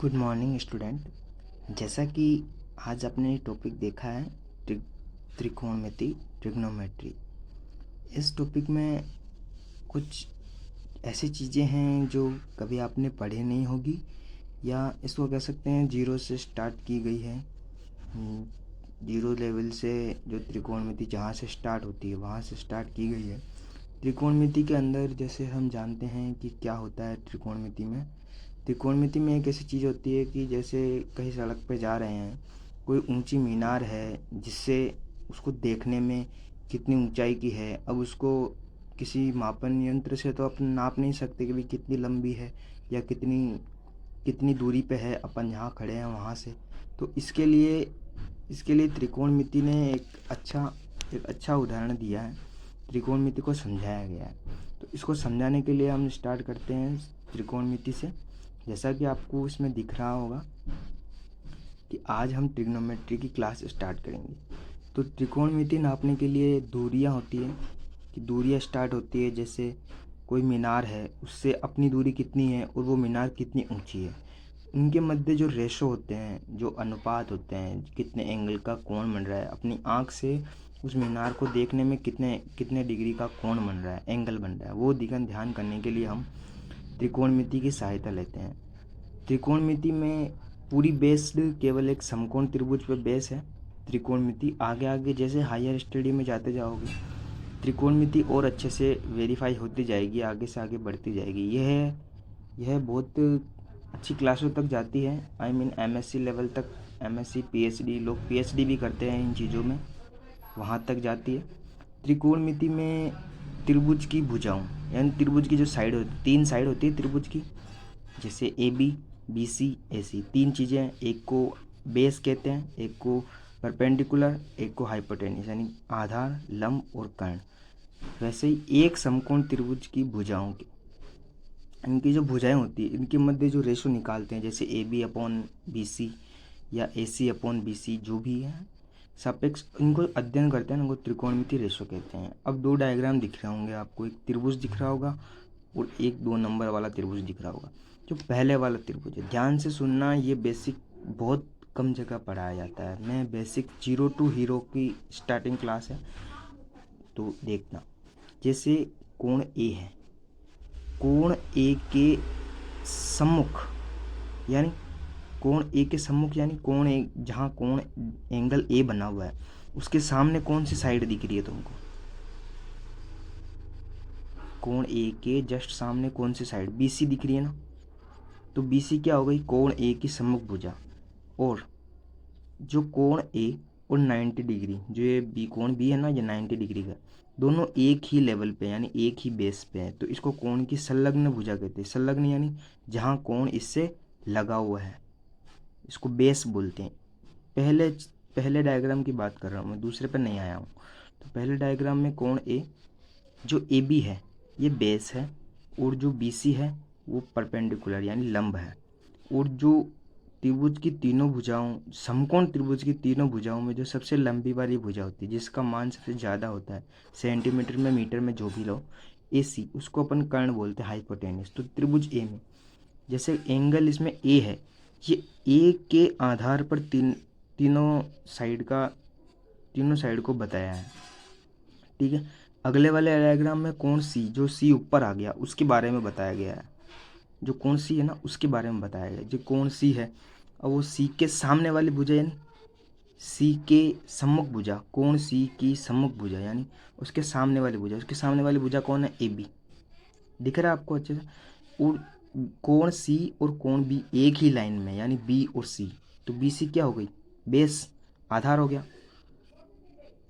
Good morning student. जैसा कि आज आपने टॉपिक देखा है त्रिकोणमिति ट्रिग्नोमेट्री। इस टॉपिक में कुछ ऐसी चीज़ें हैं जो कभी आपने पढ़ी नहीं होगी, या इसको कह सकते हैं जीरो से स्टार्ट की गई है। जीरो लेवल से जो त्रिकोणमिति जहाँ से स्टार्ट होती है वहाँ से स्टार्ट की गई है। त्रिकोणमिति के अंदर जैसे हम जानते हैं कि क्या होता है त्रिकोणमिति में। त्रिकोणमिति में एक ऐसी चीज़ होती है कि जैसे कहीं सड़क पे जा रहे हैं, कोई ऊंची मीनार है जिससे उसको देखने में कितनी ऊंचाई की है, अब उसको किसी मापन यंत्र से तो अपन नाप नहीं सकते कि भाई कितनी लंबी है या कितनी कितनी दूरी पे है अपन जहाँ खड़े हैं वहाँ से। तो इसके लिए त्रिकोणमिति ने एक अच्छा उदाहरण दिया है, त्रिकोणमिति को समझाया गया है। तो इसको समझाने के लिए हम स्टार्ट करते हैं त्रिकोणमिति से। जैसा कि आपको इसमें दिख रहा होगा कि आज हम ट्रिग्नोमेट्री की क्लास स्टार्ट करेंगे। तो त्रिकोणमिति नापने के लिए दूरियां होती है कि दूरियां स्टार्ट होती है, जैसे कोई मीनार है उससे अपनी दूरी कितनी है और वो मीनार कितनी ऊंची है। उनके मध्य जो रेशो होते हैं, जो अनुपात होते हैं, कितने एंगल का कोण बन रहा है, अपनी आँख से उस मीनार को देखने में कितने कितने डिग्री का कोण बन रहा है, एंगल बन रहा है, वो ध्यान करने के लिए हम त्रिकोणमिति की सहायता लेते हैं। त्रिकोणमिति में पूरी बेस्ड केवल एक समकोण त्रिभुज पे बेस है त्रिकोणमिति। आगे आगे जैसे हायर स्टडी में जाते जाओगे त्रिकोणमिति और अच्छे से वेरीफाई होती जाएगी, आगे से आगे बढ़ती जाएगी। यह बहुत अच्छी क्लासों तक जाती है। आई मीन एमएससी लेवल तक, एमएससी पीएचडी, लोग पीएचडी भी करते हैं इन चीज़ों में, वहाँ तक जाती है। त्रिकोणमिति में त्रिभुज की भुजाओं यानी त्रिभुज की जो साइड होती, 3 साइड होती है त्रिभुज की, जैसे ए बी, बी सी, ए सी, 3 चीज़ें हैं। एक को बेस कहते हैं, एक को परपेंडिकुलर, एक को हाइपोटेन्यूस यानी आधार, लंब और कर्ण। वैसे ही एक समकोण त्रिभुज की भुजाओं की, इनकी जो भुजाएं होती है इनके मध्य जो रेशो निकालते हैं, जैसे A B upon B C या ए सी अपॉन बी सी, जो भी है सापेक्ष, इनको अध्ययन करते हैं, इनको त्रिकोणमिति रेशो कहते हैं। अब 2 डायग्राम दिख रहे होंगे आपको, एक त्रिभुज दिख रहा होगा और एक 2 नंबर वाला त्रिभुज दिख रहा होगा। जो पहले वाला त्रिभुज है, ध्यान से सुनना, ये बेसिक बहुत कम जगह पढ़ाया जाता है। मैं बेसिक 0 टू हीरो की स्टार्टिंग क्लास है, तो देखना। जैसे कोण ए है, कोण ए के सम्मुख यानी कोण ए, जहाँ कोण एंगल ए बना हुआ है उसके सामने कौन सी साइड दिख रही है तुमको? कोण ए के जस्ट सामने कौन सी साइड? BC दिख रही है ना। तो BC क्या हो गई? कोण ए की सम्मुख भुजा। और जो कोण ए और 90 डिग्री, जो ये बी कोण बी है ना, ये 90 डिग्री का, दोनों एक ही लेवल पे यानी एक ही बेस पे है, तो इसको कोण की संलग्न भुजा कहते हैं। संलग्न यानी जहाँ कोण इससे लगा हुआ है, इसको बेस बोलते हैं। पहले डायग्राम की बात कर रहा हूँ मैं, दूसरे पर नहीं आया हूँ। तो पहले डायग्राम में कोण ए, जो ए बी है ये बेस है, और जो बी सी है वो परपेंडिकुलर यानी लंब है। और जो त्रिभुज की तीनों भुजाओं, समकोण त्रिभुज की तीनों भुजाओं में जो सबसे लंबी वाली भुजा होती है, जिसका मान सबसे ज़्यादा होता है, सेंटीमीटर में, मीटर में, जो भी लो, ए सी, उसको अपन कर्ण बोलते हैं, हाइपोटेन्यूस। तो त्रिभुज ए में जैसे एंगल इसमें ए है, ये ए के आधार पर तीनों साइड को बताया है, ठीक है। अगले वाले डायग्राम में कोण सी, जो सी ऊपर आ गया, उसके बारे में बताया गया है। जो कोण सी है ना, उसके बारे में बताया गया। जो कोण सी है, अब वो सी के सामने वाली भुजा यानी सी के सम्मुख भुजा, कोण सी की सम्मुख भुजा यानी उसके सामने वाली भुजा, उसके सामने वाली भुजा कौन है? A B. दिख रहा है आपको अच्छे से? और कोण सी और कोण बी एक ही लाइन में यानी बी और सी, तो बी सी क्या हो गई? बेस, आधार हो गया।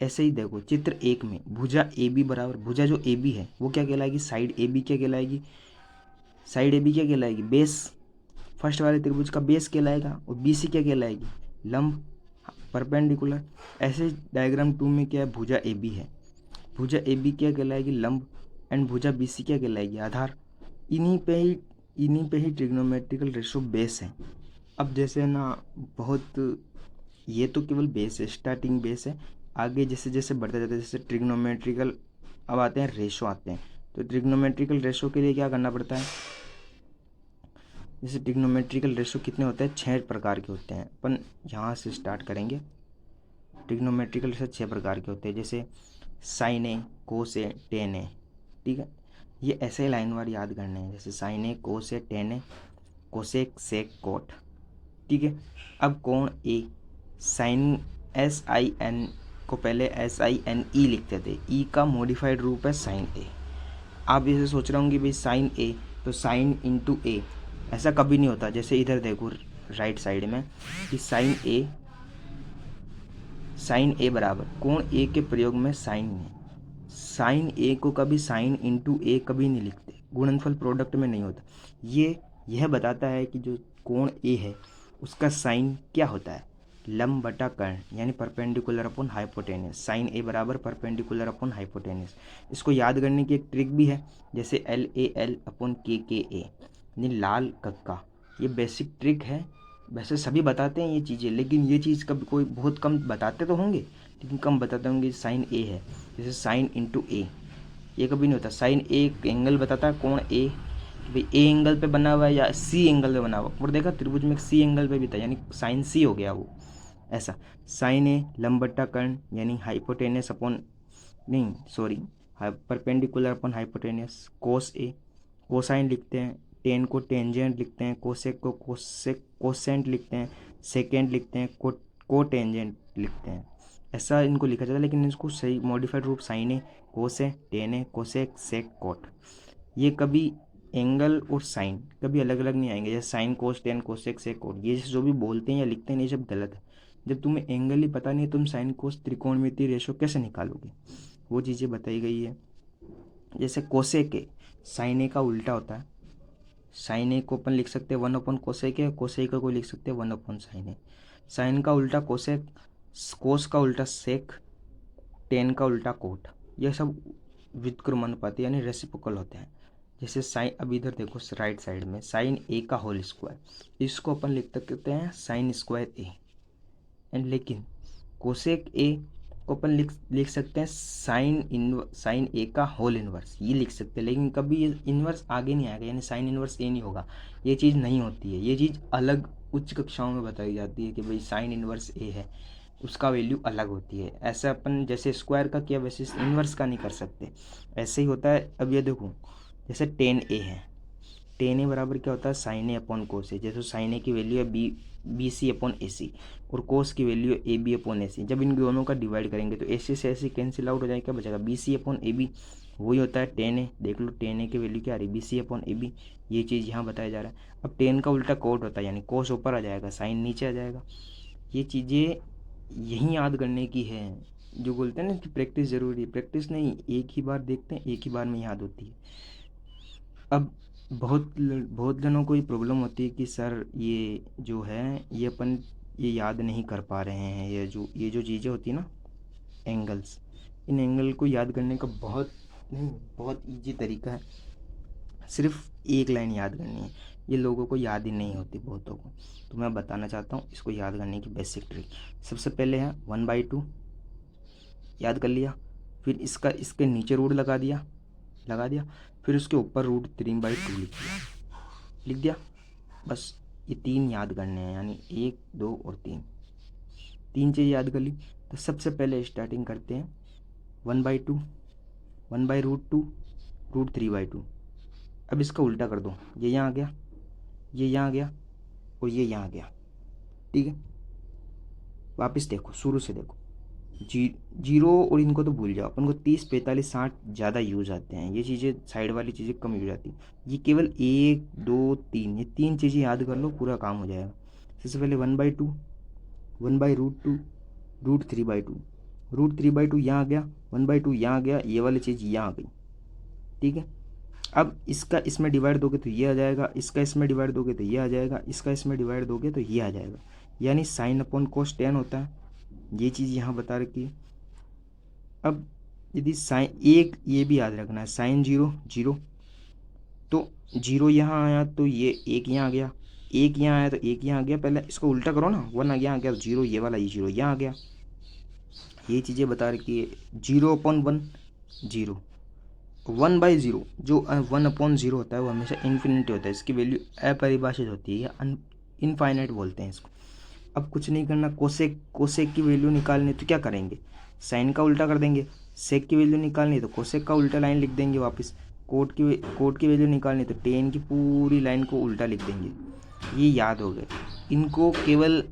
ऐसे ही देखो चित्र 1 में भुजा ए बी बराबर, भुजा जो ए बी है वो क्या कहलाएगी? साइड ए बी क्या कहलाएगी? साइड ए बी क्या कहलाएगी? बेस, फर्स्ट वाले त्रिभुज का बेस कहलाएगा। और बी सी क्या कहलाएगी? लंब, परपेंडिकुलर। ऐसे डायग्राम 2 में क्या है? भुजा ए बी है, भुजा ए बी क्या कहलाएगी? लंब। एंड भुजा बी सी क्या कहलाएगी? आधार। इन्हीं पे ही ट्रिग्नोमेट्रिकल रेशो बेस है। अब जैसे ना बहुत, ये तो केवल बेस है, स्टार्टिंग बेस है। आगे जैसे जैसे बढ़ते जाते हैं, जैसे ट्रिग्नोमेट्रिकल अब आते हैं, रेशो आते हैं। तो ट्रिग्नोमेट्रिकल रेशो के लिए क्या करना पड़ता है? जैसे ट्रिग्नोमेट्रिकल रेशो कितने होते हैं, 6 प्रकार के होते हैं। अपन यहाँ से स्टार्ट करेंगे। ट्रिग्नोमेट्रिकल रेशो 6 प्रकार के होते हैं, जैसे साइन ए, कोस ए, टेन ए। ठीक है, ये ऐसे लाइन वार याद करने हैं, जैसे साइन ए, कोस ए, टेन ए, कोसेक, सेक, कोट। ठीक है, अब कोण ए, साइन SIN को पहले SINE लिखते थे, ई का मॉडिफाइड रूप है साइन ए। आप इसे सोच रहे होंगे भाई साइन ए तो साइन इंटू ए, ऐसा कभी नहीं होता। जैसे इधर देखो राइट साइड में कि साइन ए बराबर कोण ए के प्रयोग में साइन ए। साइन ए को कभी साइन इंटू ए कभी नहीं लिखते, गुणनफल प्रोडक्ट में नहीं होता। यह बताता है कि जो कोण ए है उसका साइन क्या होता है, लंब बटा कर्ण, यानी परपेंडिकुलर अपॉन हाइपोटेनस। साइन ए बराबर परपेंडिकुलर अपॉन हाइपोटेनस। इसको याद करने की एक ट्रिक भी है, जैसे LAL अपॉन KKA, यानी लाल कक्का। ये बेसिक ट्रिक है, वैसे सभी बताते हैं ये चीज़ें, लेकिन ये चीज़ कभी कोई बहुत कम बताते तो होंगे, लेकिन कम बताते होंगे। साइन ए है, जैसे साइन इंटू ए, ये कभी नहीं होता। साइन ए एंगल बताता है, कोण ए, भाई ए एंगल पे बना हुआ है या सी एंगल पे बना हुआ, और देखा त्रिभुज में सी एंगल पे भी था, यानी साइन सी हो गया वो। ऐसा साइन ए लंब बटा कर्ण, यानी हाइपोटेनस अपॉन नहीं सॉरी परपेंडिकुलर अपॉन हाइपोटेनस। कोस ए कोसाइन लिखते हैं, टेन को टेंजेंट लिखते हैं, कोसेक को कोसेंट लिखते हैं, सेकेंड लिखते हैं, को टेंजेंट लिखते हैं। ऐसा इनको लिखा जाता है, लेकिन इसको सही मॉडिफाइड रूप साइन ए, कोस ए, टेन ए, कोसेक, सेक, कोट। ये कभी एंगल और साइन कभी अलग अलग नहीं आएंगे, जैसे sine cos tan cosec sec cot, ये जो भी बोलते हैं या लिखते हैं ये सब गलत है। जब तुम्हें एंगल ही पता नहीं, तुम साइन कोस त्रिकोणमितीय रेशो कैसे निकालोगे, वो चीज़ें बताई गई है। जैसे कोसेक ए, साइन ए का उल्टा होता है। साइन ए को अपन लिख सकते हैं 1 अपॉन कोसेक ए, कोसेक को लिख सकते हैं 1 अपॉन साइन ए। साइन का उल्टा कोसेक, कोस का उल्टा सेक, टेन का उल्टा कोट। यह सब व्युत्क्रमानुपाती यानी रेसिप्रोकल होते हैं। जैसे साइन, अब इधर देखो राइट साइड में साइन ए का होल स्क्वायर, इसको अपन लिख सकते हैं साइन स्क्वायर ए। एंड लेकिन कोसेक ए को अपन लिख सकते हैं साइन ए का होल इनवर्स, ये लिख सकते हैं। लेकिन कभी ये इनवर्स आगे नहीं आएगा, यानी साइन इनवर्स ए नहीं होगा, ये चीज़ नहीं होती है। ये चीज़ अलग उच्च कक्षाओं में बताई जाती है कि भाई साइन इनवर्स ए है, उसका वैल्यू अलग होती है। ऐसा अपन जैसे स्क्वायर का किया वैसे इनवर्स का नहीं कर सकते, ऐसे ही होता है। अब ये देखो जैसे टेन ए है, टेन ए बराबर क्या होता है, साइन ए अपॉन कोस ए। जैसे साइन ए की वैल्यू है BC अपॉन AC और कोस की वैल्यू है AB अपॉन AC। जब इन दोनों का डिवाइड करेंगे तो AC से AC कैंसिल आउट हो जाएगा, क्या बचेगा BC अपॉन AB, वही होता है टेन ए। देख लो टेन ए की वैल्यू क्या आ रही है, BC अपॉन AB, ये चीज़ यहाँ बताया जा रहा है। अब टेन का उल्टा कोट होता है, यानी कोस ऊपर आ जाएगा, साइन नीचे आ जाएगा। ये चीज़ें यही याद करने की है, जो बोलते हैं ना कि प्रैक्टिस ज़रूरी है। प्रैक्टिस नहीं, एक ही बार देखते हैं एक ही बार में याद होती है। अब बहुत जनों को ये प्रॉब्लम होती है कि सर ये जो है ये अपन ये याद नहीं कर पा रहे हैं। ये जो चीज़ें होती है ना एंगल्स, इन एंगल को याद करने का बहुत ईजी तरीका है, सिर्फ एक लाइन याद करनी है। ये लोगों को याद ही नहीं होती बहुतों को, तो मैं बताना चाहता हूँ इसको याद करने की बेसिक ट्रिक। सबसे पहले है 1/2 याद कर लिया, फिर इसके नीचे रूट लगा दिया, फिर उसके ऊपर √3/2 लिख दिया। बस ये 3 याद करने हैं, यानी 1, 2 और 3 चीज़ याद कर ली। तो सबसे पहले स्टार्टिंग करते हैं 1/2, 1/√2, √3/2। अब इसका उल्टा कर दो, ये यहाँ आ गया, ये यहाँ आ गया और ये यहाँ आ गया। ठीक है, वापस देखो, शुरू से देखो, जीरो और इनको तो भूल जाओ, अपन को 30, 45, 60 ज़्यादा यूज आते हैं। ये चीज़ें साइड वाली चीज़ें कम यूज आती हैं। ये केवल 1, 2, 3, ये 3 चीज़ें याद कर लो, पूरा काम हो जाएगा। सबसे पहले 1/2, 1/√2, √3/2, √3/2 यहाँ आ गया, 1/2 यहाँ आ गया, ये वाली चीज़ यहाँ आ गई। ठीक है, अब इसका इसमें डिवाइड दोगे तो ये आ जाएगा, इसका इसमें डिवाइड दोगे तो ये आ जाएगा, इसका इसमें डिवाइड दोगे तो ये आ जाएगा, यानी साइन अपॉन कोस टेन होता है। ये चीज़ यहाँ बता रखी है। अब यदि साइन एक, ये भी याद रखना है, साइन 0, 0, तो 0 यहाँ आया तो ये 1 यहाँ आ गया, 1 यहाँ आया तो 1 यहाँ आ गया। पहले इसको उल्टा करो ना, 1 यहाँ आ गया तो 0, ये वाला ये 0 यहाँ आ गया। ये चीज़ें बता रखी है। 0/1 0, 1/0 जो 1/0 होता है वो हमेशा इन्फिनिटी होता है, इसकी वैल्यू अपरिभाषित होती है या इनफाइनाइट बोलते हैं इसको। अब कुछ नहीं करना, कोसेक कोसेक की वैल्यू निकालनी तो क्या करेंगे, साइन का उल्टा कर देंगे। सेक की वैल्यू निकालनी तो कोसेक का उल्टा लाइन लिख देंगे वापस। कोट की वैल्यू निकालनी तो टेन की पूरी लाइन को उल्टा लिख देंगे। ये याद हो गए, इनको केवल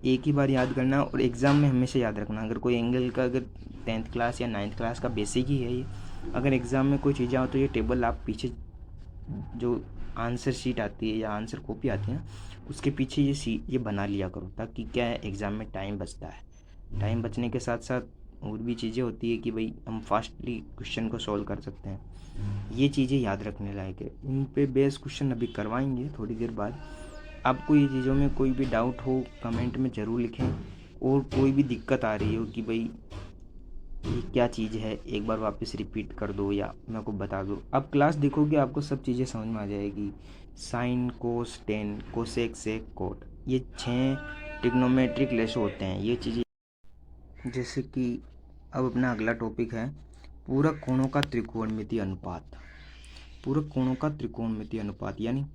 एक ही बार याद करना और एग्ज़ाम में हमेशा याद रखना। अगर कोई एंगल का, अगर 10th क्लास या 9th क्लास का बेसिक ही है ये, अगर एग्ज़ाम में कोई चीज़ें हो तो ये टेबल आप पीछे जो आंसर शीट आती है या आंसर कॉपी आती है ना, उसके पीछे ये बना लिया करो, ताकि क्या है एग्ज़ाम में टाइम बचता है। टाइम बचने के साथ साथ और भी चीज़ें होती है कि भाई हम फास्टली क्वेश्चन को सॉल्व कर सकते हैं। ये चीज़ें याद रखने लायक है, इन पे बेस क्वेश्चन अभी करवाएंगे थोड़ी देर बाद। आपको ये चीज़ों में कोई भी डाउट हो कमेंट में ज़रूर लिखें, और कोई भी दिक्कत आ रही हो कि भाई ये क्या चीज़ है, एक बार वापस रिपीट कर दो या मेरे को बता दो। अब क्लास देखोगे आपको सब चीज़ें समझ में आ जाएगी। Sign, cos, tan, cosec, sec, cot, ये 6 ट्रिग्नोमेट्रिक रेशो होते हैं, ये चीज़ें। जैसे कि अब अपना अगला टॉपिक है पूरक कोणों का त्रिकोणमितीय अनुपात। पूरक कोणों का त्रिकोणमितीय अनुपात यानी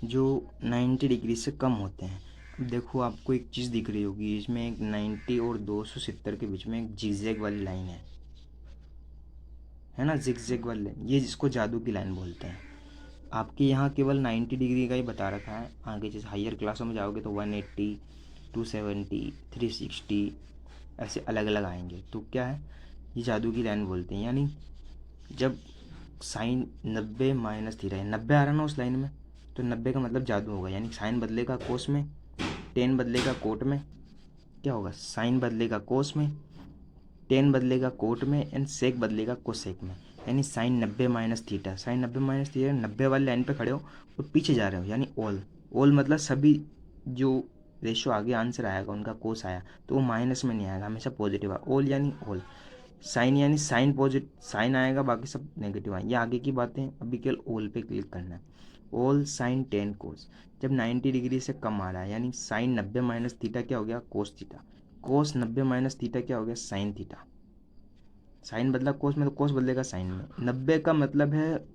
जो 90 डिग्री से कम होते हैं। अब देखो आपको एक चीज़ दिख रही होगी, इसमें एक 90 और 270 के बीच में एक जिगजैग वाली लाइन है ना, जिगजैग वाली लाइन, ये जिसको जादू की लाइन बोलते हैं। आपके यहाँ केवल 90 डिग्री का ही बता रखा है, आगे जैसे हायर क्लासों में जाओगे तो 180, 270, 360 ऐसे अलग अलग आएंगे। तो क्या है, ये जादू की लाइन बोलते हैं। यानी जब साइन 90 माइनस थीटा है, 90 आ रहा ना उस लाइन में, तो 90 का मतलब जादू होगा। यानी साइन बदलेगा कोस में, टेन बदलेगा कोट में, क्या होगा, साइन बदलेगा कोस में, टेन बदलेगा कोट में, एंड सेक बदलेगा कोसेक में। यानी sine 90 minus theta, sine 90 minus theta, 90 वाली लाइन पे खड़े हो और पीछे जा रहे हो, यानी ऑल मतलब सभी जो रेशो आगे आंसर आएगा उनका कोस आया तो वो माइनस में नहीं आएगा, हमेशा पॉजिटिव आएगा। ऑल यानी ऑल, साइन यानी साइन पॉजिटिव, साइन आएगा बाकी सब नेगेटिव आएंगे। ये आगे की बातें, अभी केवल ऑल पे क्लिक करना है। ऑल साइन टेन कोस, जब 90 डिग्री से कम आ रहा है, यानी साइन 90 माइनस थीटा क्या हो गया, कोस थीटा। कोस 90 माइनस थीटा क्या हो गया, साइन थीटा। साइन बदला कोस में तो कोस बदलेगा साइन में। 90 का मतलब है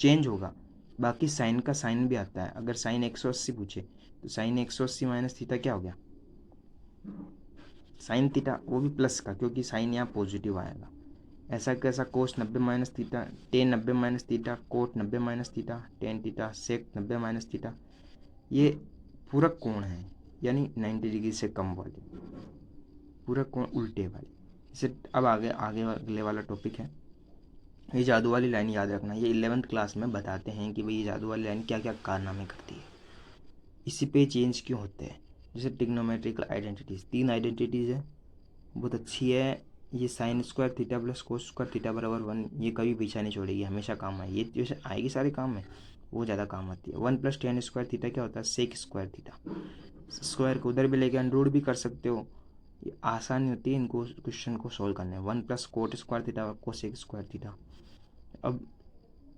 चेंज होगा, बाकी साइन का साइन भी आता है। अगर साइन 180 पूछे तो साइन 180 माइनस थीटा क्या हो गया, साइन थीटा, वो भी प्लस का, क्योंकि साइन यहाँ पॉजिटिव आएगा। ऐसा कैसा, cos 90 minus theta, tan 90 minus theta, cot 90 minus theta, tan theta, sec 90 minus theta. ये पूरक कोण है, यानी 90 डिग्री से कम वाले पूरक कोण उल्टे वाले। इसे अब आगे आगे अगले वाला टॉपिक है, ये जादू वाली लाइन याद रखना। ये 11th क्लास में बताते हैं कि भाई ये जादू वाली लाइन क्या क्या कारनामे करती है, इसी पे चेंज क्यों होते हैं। जैसे ट्रिग्नोमेट्रिकल आइडेंटिटीज़, 3 आइडेंटिटीज़ है, बहुत अच्छी है। ये sine square theta plus cos square theta बराबर 1, ये कभी पीछा नहीं छोड़ेगी, हमेशा काम आएगी। ये जैसे आएगी सारे काम में, वो ज़्यादा काम आती है। 1 + tan स्क्वायर थीटा क्या होता है, सेक स्क्वायर थीटा। स्क्वायर को उधर भी लेके अनरूट भी कर सकते हो, ये आसानी होती है इनको क्वेश्चन को सॉल्व करने। 1 + coat square theta cosec square theta. अब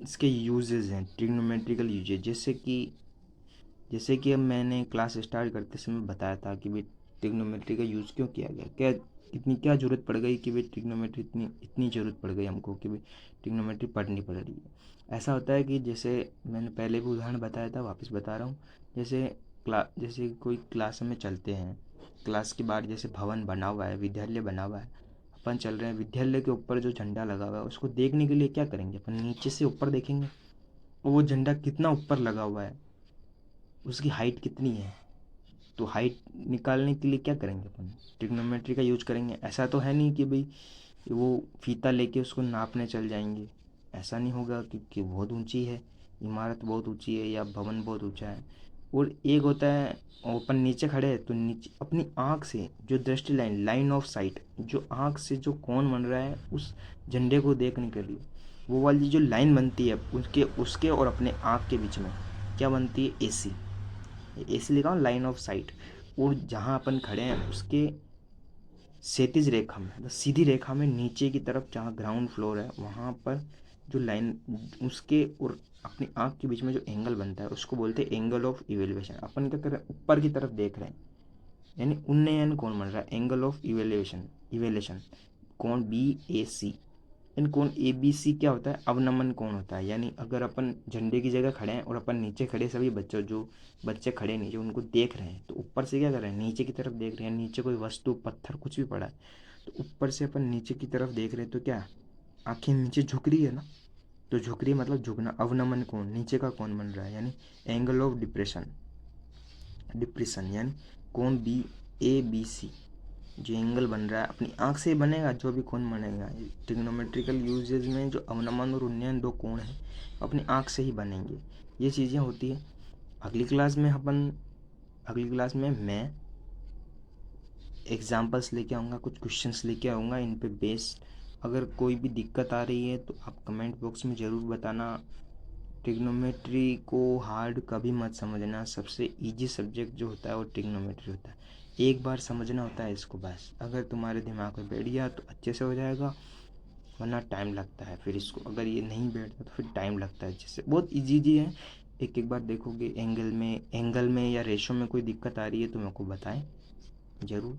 इसके यूजेस हैं, ट्रिग्नोमेट्रिकल यूजेज, जैसे कि अब मैंने क्लास स्टार्ट करते समय बताया था कि भाई ट्रिग्नोमेट्री का यूज़ क्यों किया गया, क्या ज़रूरत पड़ गई कि भाई ट्रिग्नोमेट्री इतनी ज़रूरत पड़ गई हमको कि भाई ट्रिग्नोमेट्री पढ़नी पड़ रही है। ऐसा होता है कि जैसे मैंने पहले भी उदाहरण बताया था, वापस बता रहा हूँ। जैसे कोई क्लास में चलते हैं, क्लास के बाहर जैसे भवन बना हुआ है, विद्यालय बना हुआ है, अपन चल रहे हैं, विद्यालय के ऊपर जो झंडा लगा हुआ है उसको देखने के लिए क्या करेंगे, अपन नीचे से ऊपर देखेंगे, और वो झंडा कितना ऊपर लगा हुआ है, उसकी हाइट कितनी है, तो हाइट निकालने के लिए क्या करेंगे, अपन ट्रिग्नोमेट्री का यूज करेंगे। ऐसा तो है नहीं कि भाई वो फीता लेके उसको नापने चल जाएंगे, ऐसा नहीं होगा, क्योंकि बहुत ऊंची है, इमारत बहुत ऊंची है या भवन बहुत ऊंचा है। और एक होता है अपन नीचे खड़े हैं तो नीचे अपनी आँख से जो दृष्टि लाइन ऑफ साइट, जो आँख से जो कौन बन रहा है उस झंडे को देखने के लिए, वो वाली जो लाइन बनती है उसके और अपने आँख के बीच में क्या बनती है, एसी। एसी लिखा हूँ, लाइन ऑफ साइट। और जहाँ अपन खड़े हैं उसके क्षैतिज रेखा में, मतलब सीधी रेखा में नीचे की तरफ जहाँ ग्राउंड फ्लोर है वहाँ पर जो लाइन, उसके और अपनी आँख के बीच में जो एंगल बनता है उसको बोलते हैं एंगल ऑफ इवेल्युएशन। अपन क्या कर रहे हैं, ऊपर की तरफ देख रहे हैं, यानी उन्नयन कौन बन रहा है, एंगल ऑफ इवेल्युएशन, कौन, BAC। इन कोण ए बी सी क्या होता है, अवनमन कोण होता है। यानी अगर अपन झंडे की जगह खड़े हैं और अपन नीचे खड़े सभी बच्चों, जो बच्चे खड़े नीचे उनको देख रहे हैं, तो ऊपर से क्या कर रहे हैं, नीचे की तरफ देख रहे हैं। नीचे कोई वस्तु, पत्थर, कुछ भी पड़ा है तो ऊपर से अपन नीचे की तरफ देख रहे हैं, तो क्या आंखें नीचे झुक रही है ना। तो झुक रही है मतलब झुकना, अवनमन कोण, नीचे का कोण बन रहा है, यानी एंगल ऑफ डिप्रेशन, डिप्रेशन यानी कोण बी ए बी सी जो एंगल बन रहा है अपनी आंख से ही बनेगा। जो भी कोण बनेगा ट्रिग्नोमेट्रिकल यूजेज में, जो अवनमन और उन्नयन दो कोण हैं अपनी आंख से ही बनेंगे। ये चीज़ें होती हैं। अगली क्लास में मैं एग्जाम्पल्स लेके आऊँगा, कुछ क्वेश्चंस लेके आऊँगा, इन पे बेस्ड अगर कोई भी दिक्कत आ रही है तो आप कमेंट बॉक्स में ज़रूर बताना। ट्रिग्नोमेट्री को हार्ड कभी मत समझना, सबसे इजी सब्जेक्ट जो होता है वो ट्रिग्नोमेट्री होता है। एक बार समझना होता है इसको बस, अगर तुम्हारे दिमाग में बैठ गया तो अच्छे से हो जाएगा, वरना टाइम लगता है फिर इसको। अगर ये नहीं बैठता तो फिर टाइम लगता है। जैसे बहुत इजी है, एक एक बार देखोगे। एंगल में या रेशो में कोई दिक्कत आ रही है तो मेरे को बताएं ज़रूर।